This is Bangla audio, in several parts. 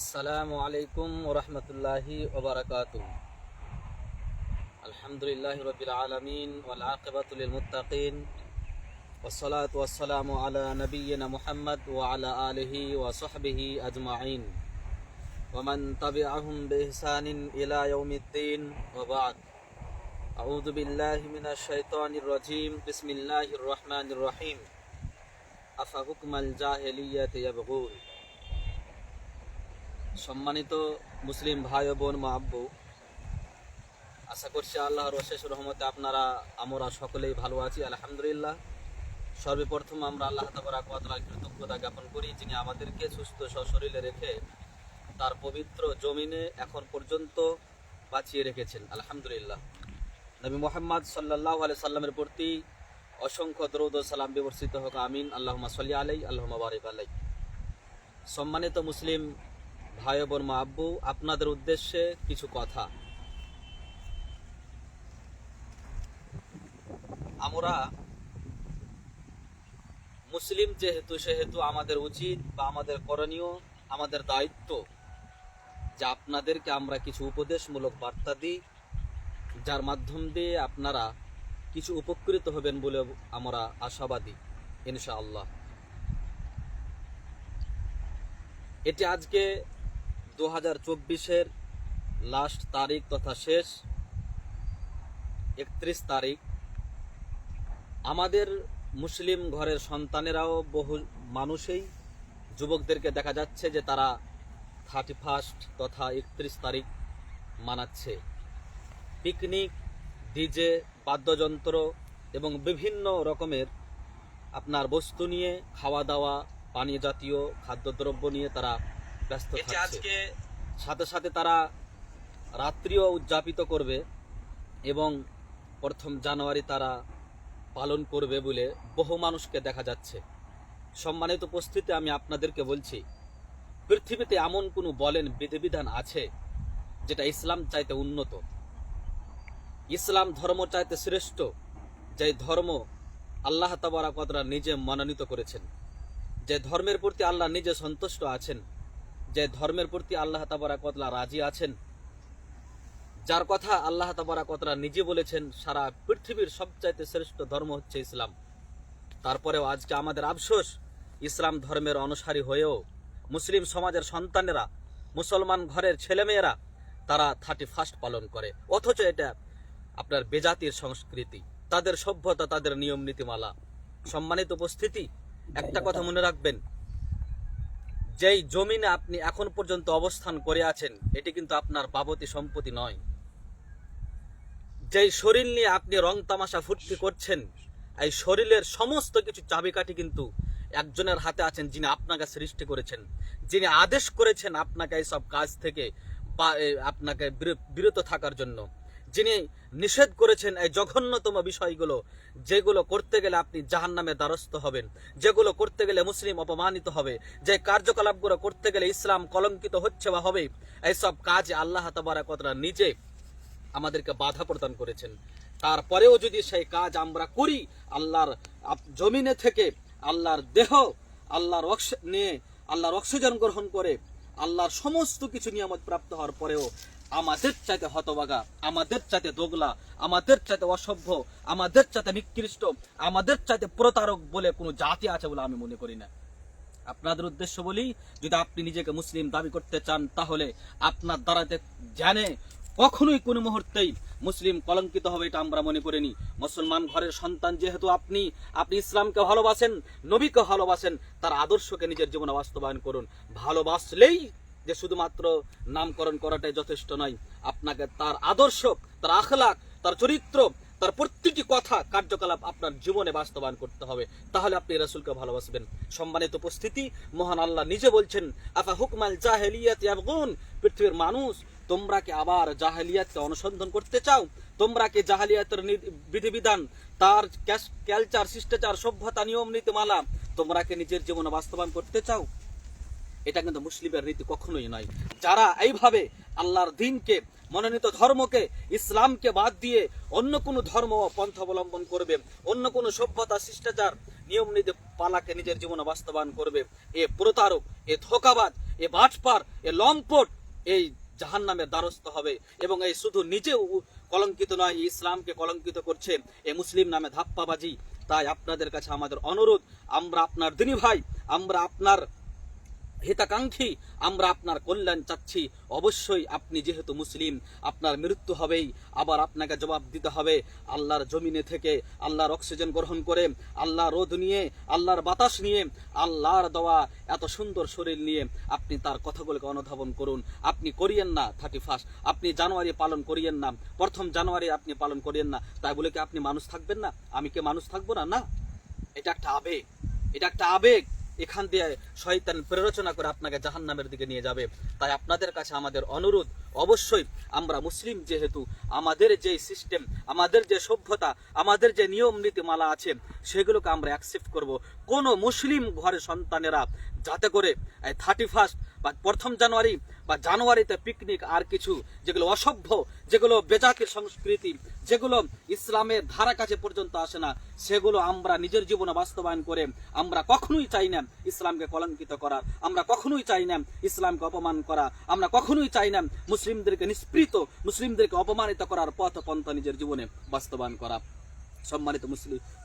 আসসালামু আলাইকুম ওয়া রাহমাতুল্লাহি ওয়া বারাকাতুহু। আলহামদুলিল্লাহি রাব্বিল আলামিন ওয়াল আকিবাতু লিল মুত্তাকিন ওয়াসসালাতু ওয়াসসালামু আলা নাবিয়্যিনা মুহাম্মদ ওয়া আলা আলিহি ওয়া সাহবিহি আজমাইন ওয়া মান তাবিআহুম বিইহসানিন ইলা ইয়াউমিদ্দিন ওয়া বা'দ। আউযু বিল্লাহি মিনাশ শাইতানির রাজীম। বিসমিল্লাহির রহমানির রহিম। আফা হুকমাল জাহিলিয়াতি ইয়াবগুন। সম্মানিত মুসলিম ভাই ও বোন মা আব্বু, আশা করছি আল্লাহর অশেষ রহমতে আমরা সকলেই ভালো আছি, আলহামদুলিল্লাহ। সর্বপ্রথম আমরা আল্লাহ তাবারক ওয়া তাআলার কৃতজ্ঞতা জ্ঞাপন করি, যিনি আমাদেরকে সুস্থ সশরীরে রেখে তার পবিত্র জমিনে এখন পর্যন্ত বাঁচিয়ে রেখেছেন, আলহামদুলিল্লাহ। নবী মুহাম্মদ সাল্লাল্লাহু আলাইহি সাল্লামের প্রতি অসংখ্য দরুদ ও সালাম বিবর্ষিত হোক, আমিন। আল্লাহুম্মা সাল্লি আলাইহি আল্লাহুম্মা বারিক আলাইহি। সম্মানিত মুসলিম ভাই বোন মা আব্বু, আপনাদের উদ্দেশ্যে কিছু কথা। আমরা মুসলিম সেহেতু আমাদের উচিত বা আমাদের করণীয়, আমাদের দায়িত্ব যে আপনাদেরকে আমরা কিছু উপদেশমূলক বার্তা দিই, যার মাধ্যম দিয়ে আপনারা কিছু উপকৃত হবেন বলে আমরা আশাবাদী, ইনশাআল্লাহ। এটি আজকে 2024-এর লাস্ট তারিখ তথা শেষ 31 তারিখ। আমাদের মুসলিম ঘরের সন্তানেরাও বহু মানুষই যুবকদেরকে দেখা যাচ্ছে যে তারা 31 তথা 31 তারিখ মানাচ্ছে। পিকনিক, ডিজে, বাদ্যযন্ত্র এবং বিভিন্ন রকমের আপনার বস্তু নিয়ে, খাওয়া দাওয়া, পানীয় জাতীয় খাদ্যদ্রব্য নিয়ে তারা ব্যস্ত থাকছে। সাথে সাথে তারা রাত্রিও উদযাপিত করবে এবং 1 জানুয়ারি তারা পালন করবে বলে বহু মানুষকে দেখা যাচ্ছে। সম্মানিত উপস্থিতি, আমি আপনাদেরকে বলছি, পৃথিবীতে এমন কোনো বলেন বিধিবিধান আছে যেটা ইসলাম চাইতে উন্নত, ইসলাম ধর্ম চাইতে শ্রেষ্ঠ, যে ধর্ম আল্লাহ তাবারক ওয়া তাআলা নিজে মনোনীত করেছেন, যে ধর্মের প্রতি আল্লাহ নিজে সন্তুষ্ট আছেন, যে ধর্মের প্রতি আল্লাহ তাবারক ওয়া তাআলা রাজি আছেন, যার কথা আল্লাহ তাবারক ওয়া তাআলা নিজে বলেছেন সারা পৃথিবীর সবচাইতে শ্রেষ্ঠ ধর্ম হচ্ছে ইসলাম। তারপরেও আজকে আমাদের আফসোস, ইসলাম ধর্মের অনুসারী হয়েও মুসলিম সমাজের সন্তানেরা, মুসলমান ঘরের ছেলেমেয়েরা তারা 31 পালন করে, অথচ এটা আপনার বেজাতির সংস্কৃতি, তাদের সভ্যতা, তাদের নিয়ম নীতিমালা। সম্মানিত উপস্থিতি, একটা কথা মনে রাখবেন, যেই জমিনে আপনি এখন পর্যন্ত অবস্থান করে আছেন এটি কিন্তু আপনার বাবতি সম্পত্তি নয়। যেই শরীর নিয়ে আপনি রং তামাশা ফুর্তি করছেন, এই শরীরের সমস্ত কিছু চাবিকাঠি কিন্তু একজনের হাতে আছেন, যিনি আপনাকে সৃষ্টি করেছেন, যিনি আদেশ করেছেন আপনাকে এইসব কাজ থেকে বা আপনাকে বিরত থাকার জন্য, যিনি নিষেধ করেছেন এই জঘন্যতম বিষয়গুলো, যেগুলো করতে গেলে আপনি জাহান্নামের দ্বারস্থ হবেন, যেগুলো করতে গেলে মুসলিম অপমানিত হবে, যে কার্যকলাপগুলো করতে গেলে ইসলাম কলঙ্কিত হচ্ছে বা হবে, এইসব কাজে আল্লাহ তাবারক ওয়া তাআলা নিজে আমাদেরকে বাধা প্রদান করেছেন। তারপরেও যদি সেই কাজ আমরা করি, আল্লাহর জমিনে থেকে, আল্লাহর দেহ, আল্লাহর নিয়ে, আল্লাহর অক্সিজেন গ্রহণ করে, আল্লাহর সমস্ত কিছু নিয়ামত প্রাপ্ত হওয়ার পরেও আমাদের চাইতে হতভাগা, আমাদের চাইতে দোগলা, আমাদের চাইতে অসভ্য, আমাদের চাইতে নিকৃষ্ট, আমাদের চাইতে প্রতারক বলে কোনো জাতি আছে বলে আমি মনে করি না। আপনাদের উদ্দেশ্য বলি, যদি আপনি নিজেকে মুসলিম দাবি করতে চান, তাহলে আপনার দ্বারাতে জানে কখনোই কোনো মুহূর্তেই মুসলিম কলঙ্কিত হবে এটা আমরা মনে করিনি। মুসলমান ঘরের সন্তান যেহেতু আপনি ইসলামকে ভালোবাসেন, নবীকে ভালোবাসেন, তার আদর্শকে নিজের জীবনে বাস্তবায়ন করুন। ভালোবাসলেই যে শুধুমাত্র নামকরণ করাটাই যথেষ্ট নয়, আপনাকে তার আদর্শ, তার আখলাক, তার চরিত্র, তার প্রত্যেকটি কথা, কার্যকলাপ আপনার জীবনে বাস্তবায়ন করতে হবে, তাহলে আপনি রাসূলকে ভালোবাসবেন। সম্মানিত উপস্থিতি, মহান আল্লাহ নিজে বলছেন, আফা হুকমাল জাহিলিয়াতি ইয়াবগুন। পৃথিবীর মানুষ, তোমরা কি আবার জাহেলিয়াতকে অনুসন্ধান করতে চাও? তোমরা কি জাহেলিয়াতের বিধিবিধান, তার কালচার, শিষ্টাচার, সভ্যতা, নিয়ম নীতিমালা তোমরা কি নিজের জীবনে বাস্তবায়ন করতে চাও? এটা কিন্তু মুসলিমের রীতি কখনোই নয়। যারা এইভাবে আল্লাহর দ্বীনকে, মনোনীত ধর্মকে, ইসলামকে বাদ দিয়ে অন্য কোনো ধর্ম পন্থা অবলম্বন করবে, অন্য কোনো সভ্যতা, শিষ্টাচার, নিয়ম নীতি পালাকে নিজের জীবনে বাস্তবায়ন করবে, এ প্রতারক, এ ধোঁকাবাজ, এ বাটপার, এ লম্পট এই জাহান্নামের দ্বারস্থ হবে। এবং এই শুধু নিজেও কলঙ্কিত নয়, ইসলামকে কলঙ্কিত করছে, এ মুসলিম নামে ধাপ্পাবাজি। তাই আপনাদের কাছে আমাদের অনুরোধ, আমরা আপনার দিনী ভাই, আমরা আপনার হিতাকাঙ্ক্ষী, আমরা আপনার কল্যাণ চাচ্ছি। অবশ্যই আপনি যেহেতু মুসলিম, আপনার মৃত্যু হবেই, আবার আপনাকে জবাব দিতে হবে আল্লাহর জমিনে থেকে, আল্লাহর অক্সিজেন গ্রহণ করে, আল্লাহর রোদ নিয়ে, আল্লাহর বাতাস নিয়ে, আল্লাহর দেওয়া এত সুন্দর শরীর নিয়ে আপনি তার কথাগুলোকে অনুধাবন করুন। আপনি করিয়েন না 31, আপনি জানুয়ারি পালন করিয়েন না, 1 জানুয়ারি আপনি পালন করিয়েন না। তাই বলে কি আপনি মানুষ থাকবেন না? আমি কি মানুষ থাকবো না? না, এটা একটা আবেগ, এটা একটা আবেগ। এখান দিয়ে শয়তান প্ররোচনা করে আপনাকে জাহান্নামের দিকে নিয়ে যাবে। তাই আপনাদের কাছে আমাদের অনুরোধ, অবশ্যই আমরা মুসলিম যেহেতু, আমাদের যে সিস্টেম, আমাদের যে সভ্যতা, আমাদের যে নিয়ম নীতিমালা আছে, সেগুলোকে আমরা অ্যাকসেপ্ট করব। কোন মুসলিম ঘরের সন্তানেরা যাতে করে 31 বা 1 জানুয়ারি বা জানুয়ারিতে পিকনিক আর কিছু যেগুলো অসভ্য, যেগুলো বেজাতির সংস্কৃতি, যেগুলো ইসলামের ধারা কাছে পর্যন্ত আসে না, সেগুলো আমরা নিজের জীবনে বাস্তবায়ন করে আমরা কখনোই চাই না ইসলামকে কলঙ্কিত করার, আমরা কখনোই চাই না ইসলামকে অপমান করা, আমরা কখনোই চাই না মুসলিমদেরকে নিষ্পৃত, মুসলিমদেরকে অপমানিত করার পথ পন্থা নিজের জীবনে বাস্তবায়ন করা। সম্মানিত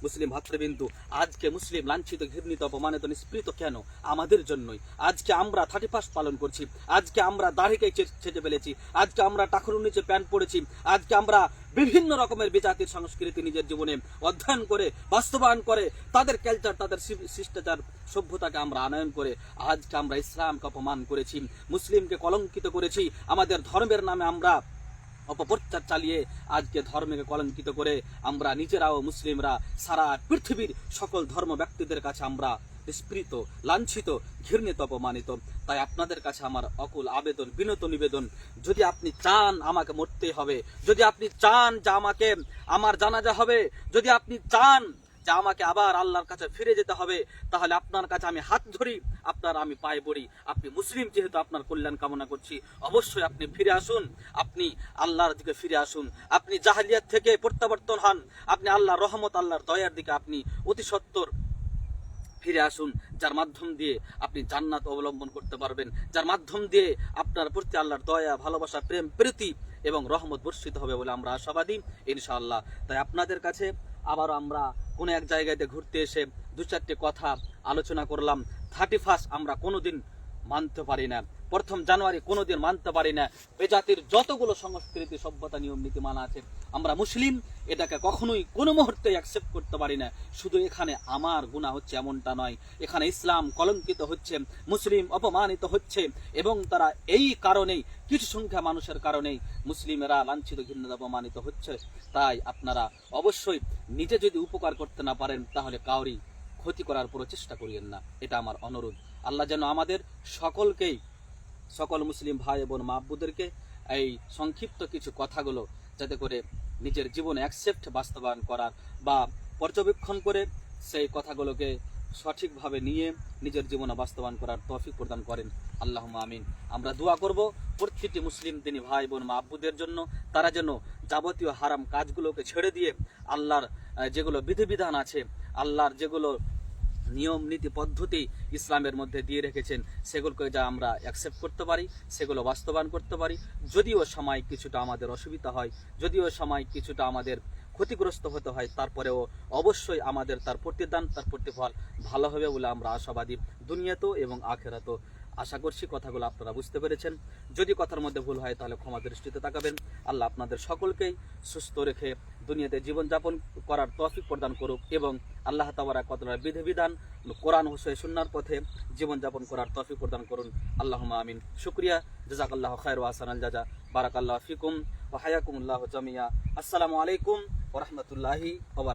মুসলিম ভাতৃবৃন্দু, আজকে মুসলিম লাঞ্ছিত, ঘৃণিত, অপমানিত, নিষ্পৃত কেন? আমাদের জন্যই। আজকে আমরা 31 পালন করছি, আজকে আমরা দাড়িকে ছেটে ফেলেছি, আজকে আমরা টাকুর নিচে প্যান্ট পরেছি, আজকে আমরা বিভিন্ন রকমের বিজাতির সংস্কৃতি নিজের জীবনে অধ্যয়ন করে, বাস্তবায়ন করে, তাদের কালচার, তাদের শিষ্টাচার, সভ্যতাকে আমরা আনয়ন করে আজকে আমরা ইসলামকে অপমান করেছি, মুসলিমকে কলঙ্কিত করেছি, আমাদের ধর্মের নামে আমরা অপপ্রচার চালিয়ে আজকে ধর্মকে কলঙ্কিত করে আমরা নিজেরাও মুসলিমরা সারা পৃথিবীর সকল ধর্ম ব্যক্তিদের কাছে আমরা নিষ্পৃত, লাঞ্ছিত, ঘৃণিত, অপমানিত। তাই আপনাদের কাছে আমার অকুল আবেদন, বিনত নিবেদন, যদি আপনি চান আমাকে মরতে হবে, যদি আপনি চান যে আমাকে আমার জানাজা হবে, যদি আপনি চান যে আমাকে আবার আল্লাহর কাছে ফিরে যেতে হবে, তাহলে আপনার কাছে আমি হাত ধরি, আপনার আমি পায়ে পড়ি। আপনি মুসলিম যেহেতু, আপনার কল্যাণ কামনা করছি, অবশ্যই আপনি ফিরে আসুন, আপনি আল্লাহর দিকে ফিরে আসুন, আপনি জাহেলিয়াত থেকে প্রত্যাবর্তন হন, আপনি আল্লাহর রহমত, আল্লাহর দয়ার দিকে আপনি অতি সত্বর ফিরে আসুন, যার মাধ্যম দিয়ে আপনি জান্নাত অবলম্বন করতে পারবেন, যার মাধ্যম দিয়ে আপনার প্রতি আল্লাহর দয়া, ভালোবাসা, প্রেম, প্রীতি এবং রহমত বর্ষিত হবে বলে আমরা আশাবাদী ইনশাআল্লাহ। তাই আপনাদের কাছে আবার আমরা কোনো এক জায়গাতে ঘুরতে এসে 2-4টি কথা আলোচনা করলাম। 31 আমরা কোনোদিন মানতে পারি না, 1 জানুয়ারি কোনোদিন মানতে পারি না। বেজাতির যতগুলো সংস্কৃতি, সভ্যতা, নিয়ম নীতিমালা আছে, আমরা মুসলিম এটাকে কখনোই কোনো মুহূর্তে অ্যাকসেপ্ট করতে পারি না। শুধু এখানে আমার গুনাহ হচ্ছে এমনটা নয়, এখানে ইসলাম কলঙ্কিত হচ্ছে, মুসলিম অপমানিত হচ্ছে, এবং তারা এই কারণেই, কিছু সংখ্যা মানুষের কারণেই মুসলিমেরা লাঞ্ছিত, ঘৃণিত, অপমানিত হচ্ছে। তাই আপনারা অবশ্যই নিজে যদি উপকার করতে না পারেন, তাহলে কাউরি ক্ষতি করার পুরো চেষ্টা করিয়েন না, এটা আমার অনুরোধ। আল্লাহ যেন আমাদের সকলকেই, সকল মুসলিম ভাই বোন মা আব্বুদেরকে এই সংক্ষিপ্ত কিছু কথাগুলো যাতে করে নিজের জীবনে অ্যাকসেপ্ট, বাস্তবায়ন করার বা পর্যবেক্ষণ করে সেই কথাগুলোকে সঠিকভাবে নিয়ে নিজের জীবনে বাস্তবায়ন করার তৌফিক প্রদান করেন। আল্লাহুম্মা আমিন। আমরা দোয়া করব প্রত্যেকটি মুসলিম দিনী ভাই বোন মা আব্বুদের জন্য, তারা যেন যাবতীয় হারাম কাজগুলোকে ছেড়ে দিয়ে আল্লাহর যেগুলো বিধিবিধান আছে, আল্লাহর যেগুলো নিয়ম নীতি পদ্ধতি ইসলামের মধ্যে দিয়ে রেখেছেন, সেগুলোকে যা আমরা অ্যাকসেপ্ট করতে পারি, সেগুলো বাস্তবায়ন করতে পারি। যদিও সময় কিছুটা আমাদের অসুবিধা হয়, যদিও সময় কিছুটা আমাদের ক্ষতিগ্রস্ত হতে হয়, তারপরেও অবশ্যই আমাদের তার প্রতিদান, তার প্রতিফল ভালো হবে বলে আমরা আশাবাদী, দুনিয়াতেও এবং আখেরাতেও। আশা করছি কথাগুলো আপনারা বুঝতে পেরেছেন। যদি কথার মধ্যে ভুল হয় তাহলে ক্ষমা দৃষ্টিতে তাকাবেন। আল্লাহ আপনাদের সকলকেই সুস্থ রেখে দুনিয়াতে জীবনযাপন করার তৌফিক প্রদান করুক, এবং আল্লাহ তাবারাক ওয়া তাআলার বিধিবিধান কোরআন ও সুন্নাহর পথে জীবনযাপন করার তৌফিক প্রদান করুন। আল্লাহুম্মা আমিন। শুকরিয়া, জাযাকাল্লাহু খায়র ওয়া আহসানাল জাযা। বারাকাল্লাহু ফিকুম ওয়া হায়াকুমুল্লাহু জামিয়া। আসসালামু আলাইকুম ওয়া রাহমাতুল্লাহি ওয়া বারাকাতুহু।